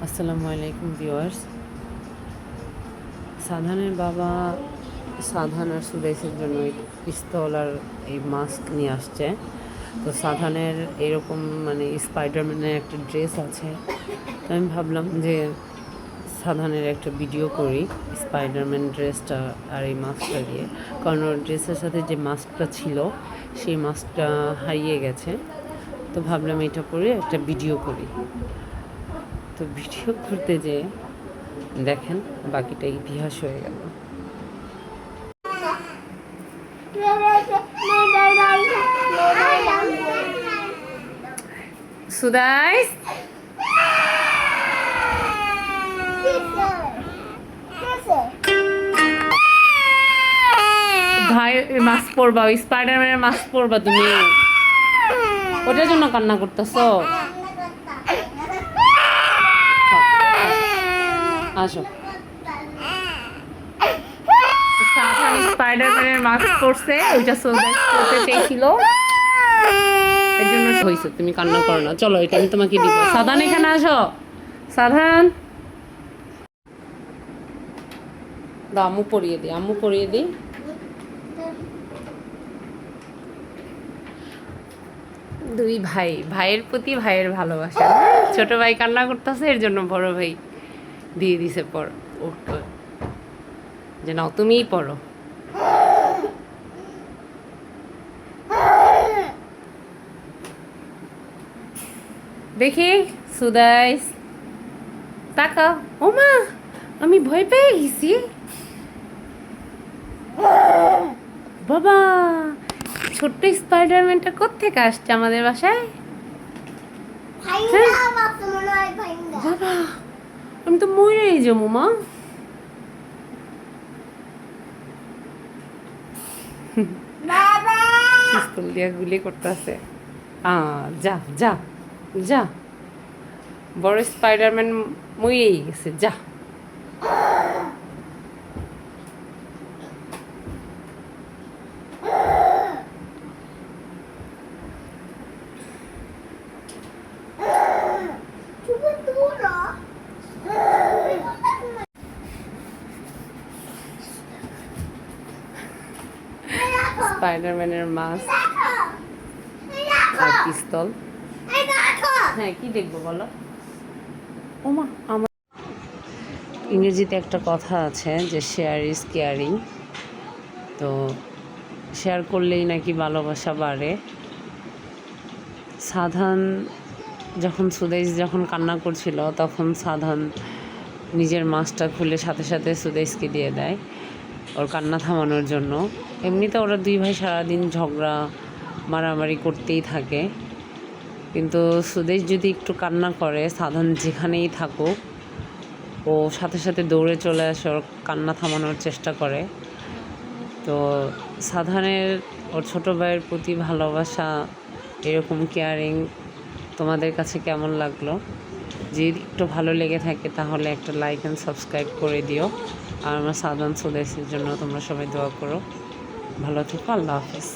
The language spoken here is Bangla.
আসসালামু আলাইকুম ভিউয়ার্স। সাধানের বাবা সাধান আর সুদেশের জন্য পিস্তল আর এই মাস্ক নিয়ে আসছে। তো সাধানের এরকম মানে স্পাইডারম্যানের একটা ড্রেস আছে, তো আমি ভাবলাম যে সাধানের একটা ভিডিও করি স্পাইডারম্যান ড্রেসটা আর এই মাস্কটা দিয়ে, কারণ ওর ড্রেসের সাথে যে মাস্কটা ছিল সেই মাস্কটা হারিয়ে গেছে। তো ভাবলাম এটা পরে একটা ভিডিও করি। তো ভিডিও করতে যেয়ে দেখেন বাকিটা ইতিহাস হয়ে গেল। সুদাইস ভাই মাস্ক পরবা, ওই স্পাইডারম্যানের মাস্ক পরবা তুমি, ওটার জন্য কান্না করতেছো? আসো, স্পাইডারম্যানের মাস্ক পরছে, ওইটা সুদাইস পরতে চেয়েছিল, এর জন্য হয়েছে। তুমি কান্না করো না, চলো এটা আমি তোমাকে দিব। সাধান এখানে আসো, সাধান দাও, আম্মু পরিয়ে দিই, আম্মু পরিয়ে দিই। দুই ভাই, ভাইয়ের প্রতি ভাইয়ের ভালোবাসা। ছোট ভাই কান্না করতেছে, এর জন্য বড় ভাই দিয়ে দিছে পর ওকে, যে নাও তুমিই পড়ো। দেখি সুদাইস তাকাও। ও মা, আমি ভয় পেয়ে গেছি। বাবা, ছোট্ট স্পাইডারম্যানটা কোত্থেকে আসছে আমাদের বাসায়? বাবা, আমি তো মরেই যাবো মা। পিস্তল দিয়ে গুলি করতেছে। যা যা যা, বড় স্পাইডারম্যান মরেই গেছে, যা। স্পাইডারম্যানের মাস্ক আর পিস্তল। হ্যাঁ, কি দেখবো বলো? ওমা, আমার ইংরেজিতে একটা কথা আছে যে শেয়ার ইজ কেয়ারিং। তো শেয়ার করলেই নাকি ভালোবাসা বাড়ে। সাধান যখন সুদেশ যখন কান্না করছিল, তখন সাধান নিজের মাস্কটা খুলে সাথে সাথে সুদেশকে দিয়ে দেয় ওর কান্না থামানোর জন্য। এমনিতে ওরা দুই ভাই সারাদিন ঝগড়া মারামারি করতেই থাকে, কিন্তু সুদেশ যদি একটু কান্না করে, সাধান যেখানেই থাকুক ও সাথে সাথে দৌড়ে চলে আসে, ওর কান্না থামানোর চেষ্টা করে। তো সাধানের ওর ছোটো ভাইয়ের প্রতি ভালোবাসা, এরকম কেয়ারিং তোমাদের কাছে কেমন লাগলো? যদি একটু ভালো লেগে থাকে তাহলে একটা লাইক অ্যান্ড সাবস্ক্রাইব করে দিও। আর আমার সাধান সুদেশের জন্য তোমরা সবাই দোয়া করো। ভালো থেকো, আল্লাহ হাফিজ।